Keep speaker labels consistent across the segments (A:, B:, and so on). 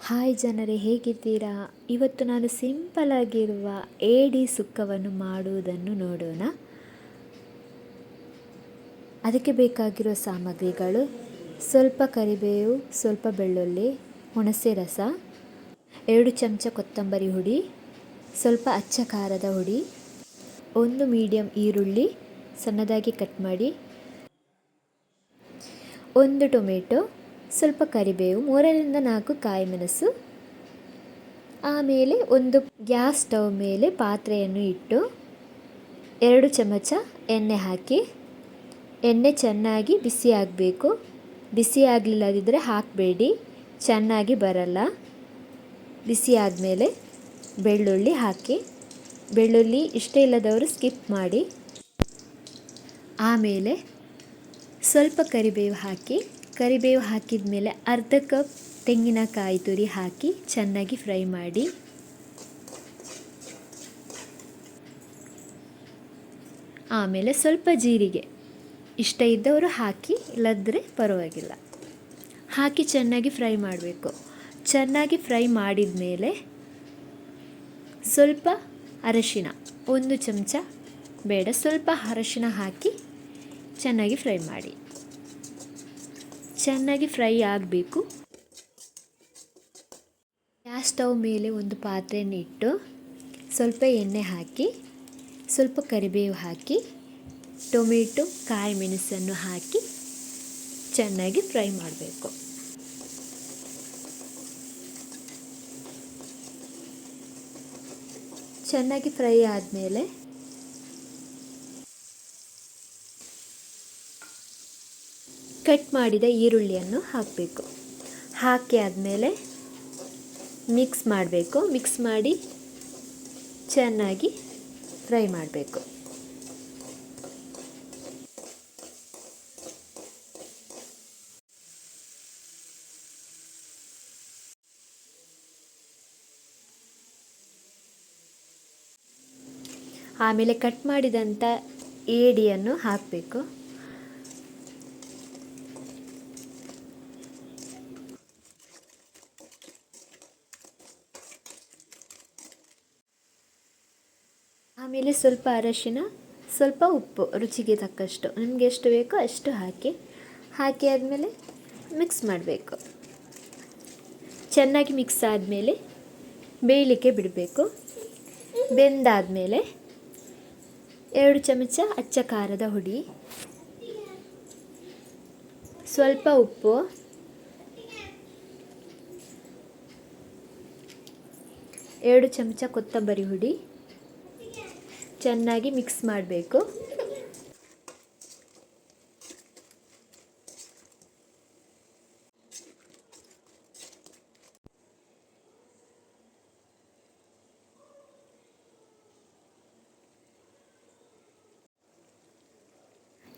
A: Hi ಜನರೇ, ಹೇಗಿದ್ದೀರಾ? ಇವತ್ತು ನಾನು ಸಿಂಪಲ್ ಆಗಿರುವ ಏಡಿ ಸುಕ್ಕವನ್ನು ಮಾಡುವುದನ್ನು ನೋಡೋಣ. ಅದಕ್ಕೆ ಬೇಕಾಗಿರುವ ಸಾಮಗ್ರಿಗಳು: ಸ್ವಲ್ಪ ಕರಿಬೇವು, ಸ್ವಲ್ಪ ಬೆಳ್ಳುಳ್ಳಿ, ಹುಣಸೆ ರಸ, 2 ಚಮಚ ಕೊತ್ತಂಬರಿ ಹುಡಿ, ಸ್ವಲ್ಪ ಅಚ್ಚ ಖಾರದ ಹುಡಿ, 1 ಮೀಡಿಯಮ್ ಈರುಳ್ಳಿ ಸಣ್ಣದಾಗಿ ಕಟ್ ಮಾಡಿ, 1 ಟೊಮೆಟೊ, ಸ್ವಲ್ಪ ಕರಿಬೇವು, 3ರಿಂದ 4 ಕಾಯಿ ಮೆಣಸು. ಆಮೇಲೆ ಒಂದು ಗ್ಯಾಸ್ ಸ್ಟವ್ ಮೇಲೆ ಪಾತ್ರೆಯನ್ನು ಇಟ್ಟು 2 ಚಮಚ ಎಣ್ಣೆ ಹಾಕಿ, ಎಣ್ಣೆ ಚೆನ್ನಾಗಿ ಬಿಸಿ ಆಗಬೇಕು. ಬಿಸಿ ಆಗಲಿಲ್ಲದಿದ್ದರೆ ಹಾಕಬೇಡಿ, ಚೆನ್ನಾಗಿ ಬರಲ್ಲ. ಬಿಸಿ ಆದಮೇಲೆ ಬೆಳ್ಳುಳ್ಳಿ ಹಾಕಿ, ಬೆಳ್ಳುಳ್ಳಿ ಇಷ್ಟ ಇಲ್ಲದವರು ಸ್ಕಿಪ್ ಮಾಡಿ. ಆಮೇಲೆ ಸ್ವಲ್ಪ ಕರಿಬೇವು ಹಾಕಿ, ಕರಿಬೇವು ಹಾಕಿದ ಮೇಲೆ ಅರ್ಧ ಕಪ್ ತೆಂಗಿನಕಾಯಿ ತುರಿ ಹಾಕಿ ಚೆನ್ನಾಗಿ ಫ್ರೈ ಮಾಡಿ. ಆಮೇಲೆ ಸ್ವಲ್ಪ ಜೀರಿಗೆ ಇಷ್ಟ ಇದ್ದವರು ಹಾಕಿ, ಇಲ್ಲದ್ರೆ ಪರವಾಗಿಲ್ಲ. ಹಾಕಿ ಚೆನ್ನಾಗಿ ಫ್ರೈ ಮಾಡಬೇಕು. ಚೆನ್ನಾಗಿ ಫ್ರೈ ಮಾಡಿದ ಮೇಲೆ ಸ್ವಲ್ಪ ಅರಶಿನ, 1 ಚಮಚ ಬೇಡ, ಸ್ವಲ್ಪ ಅರಶಿನ ಹಾಕಿ ಚೆನ್ನಾಗಿ ಫ್ರೈ ಮಾಡಿ. ಚೆನ್ನಾಗಿ ಫ್ರೈ ಆಗಬೇಕು. ಗ್ಯಾಸ್ ಸ್ಟವ್ ಮೇಲೆ ಒಂದು ಪಾತ್ರೆಯನ್ನು ಇಟ್ಟು ಸ್ವಲ್ಪ ಎಣ್ಣೆ ಹಾಕಿ, ಸ್ವಲ್ಪ ಕರಿಬೇವು ಹಾಕಿ, ಟೊಮೆಟೊ, ಕಾಯಿ ಮೆಣಸನ್ನು ಹಾಕಿ ಚೆನ್ನಾಗಿ ಫ್ರೈ ಮಾಡಬೇಕು. ಚೆನ್ನಾಗಿ ಫ್ರೈ ಆದಮೇಲೆ ಕಟ್ ಮಾಡಿದ ಈರುಳ್ಳಿಯನ್ನು ಹಾಕಬೇಕು. ಹಾಕಿ ಆದಮೇಲೆ ಮಿಕ್ಸ್ ಮಾಡಬೇಕು. ಮಿಕ್ಸ್ ಮಾಡಿ ಚೆನ್ನಾಗಿ ಫ್ರೈ ಮಾಡಬೇಕು. ಆಮೇಲೆ ಕಟ್ ಮಾಡಿದಂಥ ಏಡಿಯನ್ನು ಹಾಕಬೇಕು. ಆಮೇಲೆ ಸ್ವಲ್ಪ ಅರಶಿನ, ಸ್ವಲ್ಪ ಉಪ್ಪು ರುಚಿಗೆ ತಕ್ಕಷ್ಟು, ನಿಮಗೆ ಎಷ್ಟು ಬೇಕೋ ಅಷ್ಟು ಹಾಕಿ. ಹಾಕಿ ಆದಮೇಲೆ ಮಿಕ್ಸ್ ಮಾಡಬೇಕು. ಚೆನ್ನಾಗಿ ಮಿಕ್ಸ್ ಆದಮೇಲೆ ಬೇಯಲಿಕ್ಕೆ ಬಿಡಬೇಕು. ಬೆಂದಾದಮೇಲೆ 2 ಚಮಚ ಅಚ್ಚ ಖಾರದ ಹುಡಿ, ಸ್ವಲ್ಪ ಉಪ್ಪು, ಎರಡು ಚಮಚ ಕೊತ್ತಂಬರಿ ಹುಡಿ ಚೆನ್ನಾಗಿ ಮಿಕ್ಸ್ ಮಾಡಬೇಕು.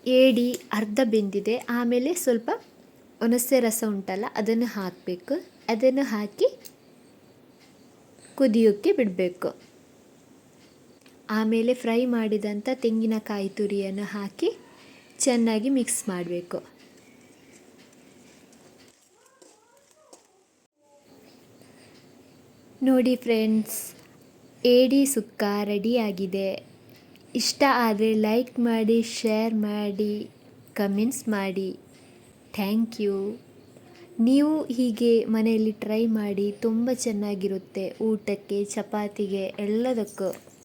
A: ಏಡಿ ಅರ್ಧ ಬೆಂದಿದೆ. ಆಮೇಲೆ ಸ್ವಲ್ಪ ಹುಣಸೆ ರಸ ಉಂಟಲ್ಲ, ಅದನ್ನು ಹಾಕಬೇಕು. ಅದನ್ನು ಹಾಕಿ ಕುದಿಯೋಕ್ಕೆ ಬಿಡಬೇಕು. ಆಮೇಲೆ ಫ್ರೈ ಮಾಡಿದಂಥ ತೆಂಗಿನಕಾಯಿ ತುರಿಯನ್ನು ಹಾಕಿ ಚೆನ್ನಾಗಿ ಮಿಕ್ಸ್ ಮಾಡಬೇಕು. ನೋಡಿ ಫ್ರೆಂಡ್ಸ್, ಏಡಿ ಸುಕ್ಕ ರೆಡಿಯಾಗಿದೆ. ಇಷ್ಟ ಆದರೆ ಲೈಕ್ ಮಾಡಿ, ಶೇರ್ ಮಾಡಿ, ಕಮೆಂಟ್ಸ್ ಮಾಡಿ. Thank you. ನೀವು ಹೀಗೆ ಮನೆಯಲ್ಲಿ ಟ್ರೈ ಮಾಡಿ, ತುಂಬ ಚೆನ್ನಾಗಿರುತ್ತೆ. ಊಟಕ್ಕೆ, ಚಪಾತಿಗೆ ಎಲ್ಲದಕ್ಕೂ.